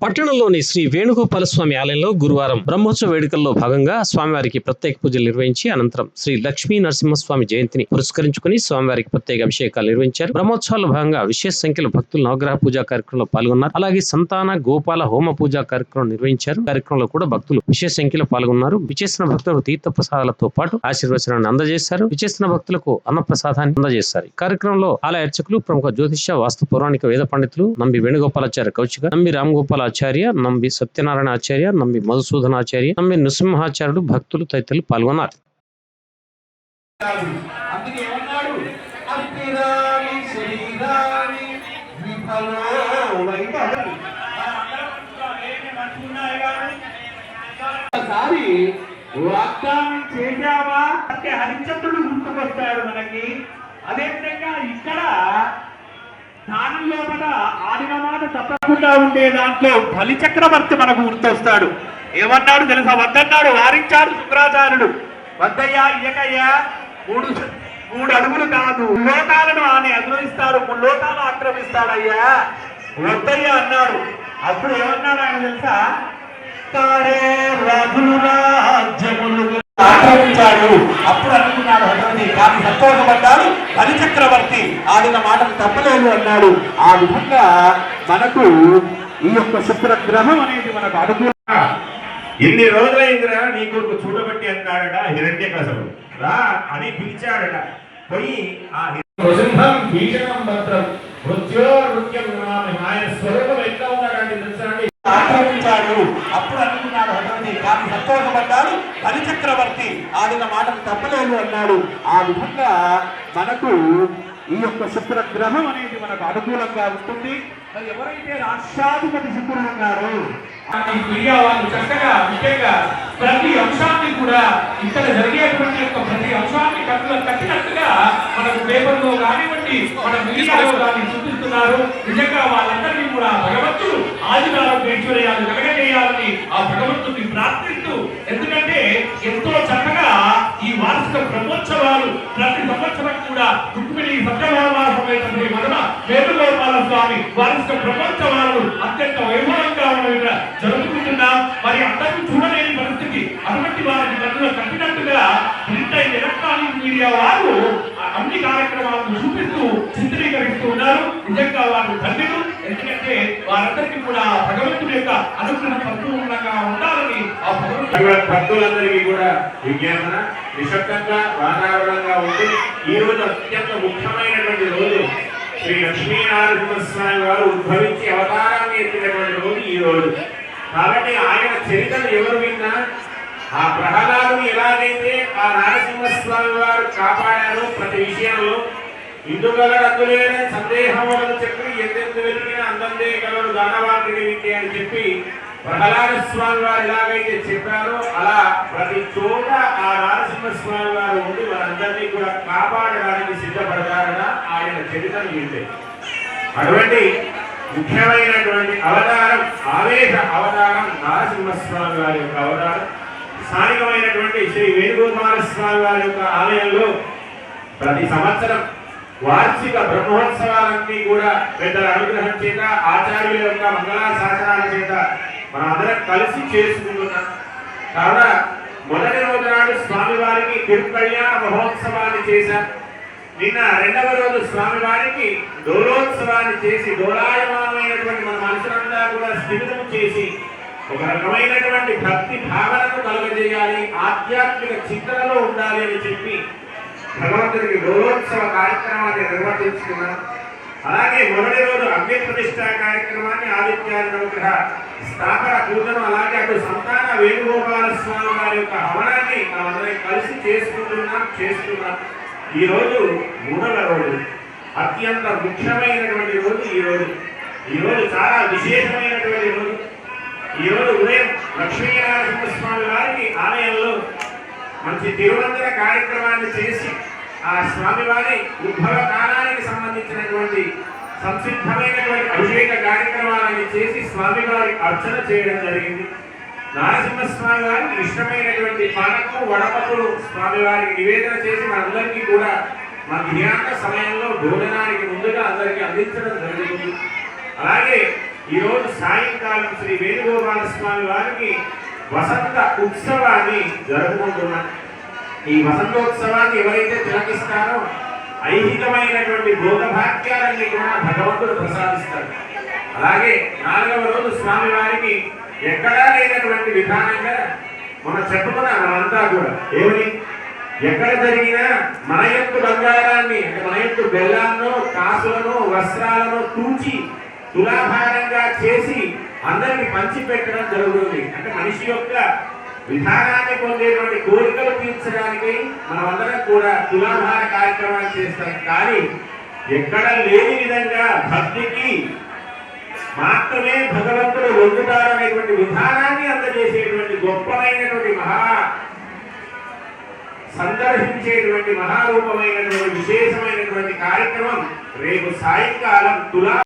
పట్టణంలోని శ్రీ వేణుగోపాల స్వామి ఆలయంలో గురువారం బ్రహ్మోత్సవ వేడుకల్లో భాగంగా స్వామివారికి ప్రత్యేక పూజలు నిర్వహించి అనంతరం శ్రీ లక్ష్మీ నరసింహస్వామి జయంతిని పురస్కరించుకుని స్వామివారికి ప్రత్యేక అభిషేకాలు నిర్వహించారు. బ్రహ్మోత్సవాల్లో భాగంగా విశేష సంఖ్యలో భక్తులు నవగ్రహ పూజా కార్యక్రమంలో పాల్గొన్నారు. అలాగే సంతాన గోపాల హోమ పూజా కార్యక్రమం నిర్వహించారు. కార్యక్రమంలో కూడా భక్తులు విశేష సంఖ్యలో పాల్గొన్నారు. విచేసిన భక్తులకు తీర్థ ప్రసాదాలతో పాటు ఆశీర్వచనాన్ని అందజేశారు. విచేసిన భక్తులకు అన్న ప్రసాదాన్ని అందజేశారు. ఈ కార్యక్రమంలో ఆలయ అర్చకులు, ప్రముఖ జ్యోతిష్య వాస్తు పౌరాణిక వేద పండితులు నంబి వేణుగోపాలాచార్య కౌశిక, నంబి రామగోపాల ఆచార్య, నంబి సత్యనారాయణ ఆచార్య, నంబి మధుసూదన ఆచార్య, నంబి నృసింహాచార్యుడు, భక్తులు తదితరులు పాల్గొన్నారు. వాగ్దానం చేశావా అంటే హరిచంద్రుడు గుర్తుకొస్తాడు మనకి. అదేవిధంగా ఇక్కడ దానం లోపల ఆడిన మాట తప్పకుండా ఉండే దాంట్లో బలి చక్రవర్తి మనకు గుర్తొస్తాడు. ఏమన్నాడు తెలుసా? వద్దన్నాడు, వారించాడు శుక్రాచార్యుడు. వద్దయ్యా, ఇయ్యకయ్యా, మూడు అడుగులు కాదు, లోకాలను ఆయన అగ్రహిస్తాడు, లోకాలు ఆక్రమిస్తాడయ్యా, వద్దయ్యా అన్నాడు. అప్పుడు ఏమన్నాడు ఆయన తెలుసా? తారే రాజులు రాజ్యములు ఆక్రమించాడు. అప్పుడు అనుకున్నాడు భగవతి, కానీ సంతోషపడ్డాడు. బలి చక్రవర్తి ఆడిన మాటను తప్పలేదు అన్నాడు. ఆ విధంగా మనకు ఈ యొక్క శుక్రగ్రహం అనేది మనకు అనుకూలంగా ఎన్ని రోజులైందిరా నీ కొడుకు చూడబట్టి అన్నాడట హిరణ్యకశపుడు. రా అని పిలిచాడట. పోయి ఆ భీషణం మంత్రం మృత్యోర్మృత్యం ఆయన స్వరూపం ఎట్లా ఉన్నాడంటే తెలుసాండి, ఆక్రమించాడు. అప్పుడు అనుకున్నాడు భగవతి, కానీ సంతోషపడ్డాడు. బలి చక్రవర్తి ఆడిన మాటను తప్పలేదు అన్నాడు. ఆ విధంగా మనకు ఈ యొక్క శుక్రగ్రహం అనేది మనకు అనుకూలంగా ఉంటుంది. మరి ఎవరైతే రాష్ట్రాధిపతి శుక్రుడు ఉన్నారో వాళ్ళు చక్కగా ముఖ్యంగా ప్రతి అంశాన్ని కూడా ఇక్కడ జరిగేటువంటి యొక్క ప్రతి అంశాన్ని కట్టినట్టుగా మనకు పేపర్లో కానివ్వండి, మన మీడియాలో కానీ చూపిస్తున్నారు. నిజంగా వాళ్ళందరినీ కూడా భగవంతుడు ఆదిరారోగ్యేశ్వర్యాలు కలగజేయాలని ఆ భగవంతుడిని ప్రార్థిస్తూ, ఎందుకంటే ఎంతో చక్కగా ఈ వార్షిక బ్రహ్మోత్సవాలు ప్రతి సంవత్సరం కూడా రుక్మిణి సత్యభామాసమైనటువంటి మన వేణుగోపాల స్వామి వార్షిక బ్రహ్మోత్సవాలు అత్యంత వైభవంగా జరుపుకుంటున్నాం. మరి అందరికీ చూడలేని పరిస్థితి, అటువంటి వారికి కన్నులో కట్టినట్టుగా ప్రింట్ అయిన ఎలక్ట్రానిక్ మీడియా వారు అన్ని కార్యక్రమాలను చూపిస్తూ చిత్రీకరిస్తూ ఉన్నారు. నిజంగా వారు ధన్యులు. ఎందుకంటే వారందరికీ కూడా భగవంతుడి యొక్క అనుగ్రహం పరిపూర్ణంగా ఉండాలని ఆ భక్తులందరికీ కూడా విజ్ఞాపన నిశ్శబ్దంగా వాతావరణంగా ఉండి ఈ రోజు అత్యంత ముఖ్యమైనటువంటి రోజు. శ్రీ లక్ష్మీనారాయణస్వామి వారు ఉద్భవించి అవతారాన్ని ఎత్తినటువంటి రోజు ఈ రోజు. కాబట్టి ఆయన చరిత్రను ఎవరు విన్నా, ఆ ప్రహ్లాదుని ఎలాగైతే ఆ నరసింహస్వామి వారు కాపాడారో ప్రతి విషయంలో, ఇందుగలడు అందులేనే సందేహం వలన చెప్పి ఎంతెంత వెలిగిన అందందే గలడు దానవాంటిని వింటే అని చెప్పి ప్రహ్లాద స్వామి వారు ఎలాగైతే చెప్పారో అలా ప్రతి చోట ఆ నరసింహస్వామి వారు ఉండి వారందరినీ కూడా కాపాడడానికి సిద్ధపడతారని ఆయన చరిత్రను వింటే. అటువంటి ముఖ్యమైనటువంటి అవతారం, ఆవేశ అవతారం నరసింహస్వామి వారి యొక్క అవతారం. స్థానికమైనటువంటి శ్రీ వేణుగోపాల స్వామి వారి యొక్క ఆలయంలో ప్రతి సంవత్సరం వార్షిక బ్రహ్మోత్సవాలన్నీ కూడా పెద్దల అనుగ్రహం చేత, ఆచార్యుల యొక్క మంగళాశాసనాల చేత మనం అందరం కలిసి చేసుకుంటున్నాం. కావున మొదటి రోజు నాడు స్వామివారికి తిరుకళ్యాణ మహోత్సవాన్ని చేశాం. నిన్న రెండవ రోజు స్వామివారికి డోలోత్సవాన్ని చేసి డోలాయమానమైనటువంటి మన మనసులంతా కూడా స్థిమితం చేసి ఒక రకమైనటువంటి భక్తి భావనను కలుగజేయాలి, ఆధ్యాత్మిక చింతనలో ఉండాలి అని చెప్పి భగవంతుడికి డోలోత్సవ కార్యక్రమాన్ని నిర్వర్తించుకున్నాం. అలాగే మొదటి రోజు అగ్ని ప్రతిష్ట కార్యక్రమాన్ని, ఆదిత్యానుగ్రహ స్థాపన పూజను, అలాగే అటు సంతాన వేణుగోపాల స్వామి వారి యొక్క హవనాన్ని మనమందరం కలిసి చేస్తున్నాం. ఈ రోజు మూడవ రోజు, అత్యంత ముఖ్యమైనటువంటి రోజు. ఈ రోజు చాలా విశేషమైనటువంటి రోజు. ఈ రోజు ఉదయం లక్ష్మీనారాయణస్వామి వారికి ఆలయంలో మంచి తిరువందన కార్యక్రమాన్ని చేసి ఆ స్వామివారి ఉద్భవ కాలానికి సంబంధించినటువంటి సంసిద్ధమైనటువంటి అభిషేక కార్యక్రమాలను చేసి స్వామివారి అర్చన చేయడం జరిగింది. నరసింహస్వామి వారికి ఇష్టమైనటువంటి పానకం, వడపప్పులు స్వామివారికి నివేదన చేసి మనందరికీ కూడా మధ్యాహ్న సమయంలో భోజనానికి ముందుగా అందరికీ అందించడం జరుగుతుంది. అలాగే ఈ రోజు సాయంకాలం శ్రీ వేణుగోపాల స్వామి వారికి వసంత ఉత్సవాన్ని జరుపుకుంటున్నాం. ఈ వసంతోత్సవాన్ని ఎవరైతే తిలకిస్తారో ఐహికమైనటువంటి భోగభాగ్యాలన్నీ కూడా భగవంతుడు ప్రసాదిస్తాడు. అలాగే 4వ రోజు స్వామి వారికి ఎక్కడా లేనటువంటి విధానంగా మనం చెప్పుకున్నాం. మనమంతా కూడా ఏమని ఎక్కడ జరిగినా మన యొక్క బంగారాన్ని అంటే మన యొక్క బెల్లాలను కాసులను వస్త్రాలను తూచి తులాభారంగా చేసి అందరికి పంచి పెట్టడం జరుగుతుంది. అంటే మనిషి యొక్క విధానాన్ని పొందేటువంటి కోరికలు తీర్చడానికి మనమందరం కూడా తులాభార కార్యక్రమాలు చేస్తాం. కానీ ఎక్కడ లేని విధంగా భక్తికి మాత్రమే భగవంతుడు పొందుతారు అనేటువంటి విధానాన్ని అందజేసేటువంటి గొప్పమైనటువంటి సందర్శించేటువంటి మహారూపమైనటువంటి విశేషమైనటువంటి కార్యక్రమం రేపు సాయంకాలం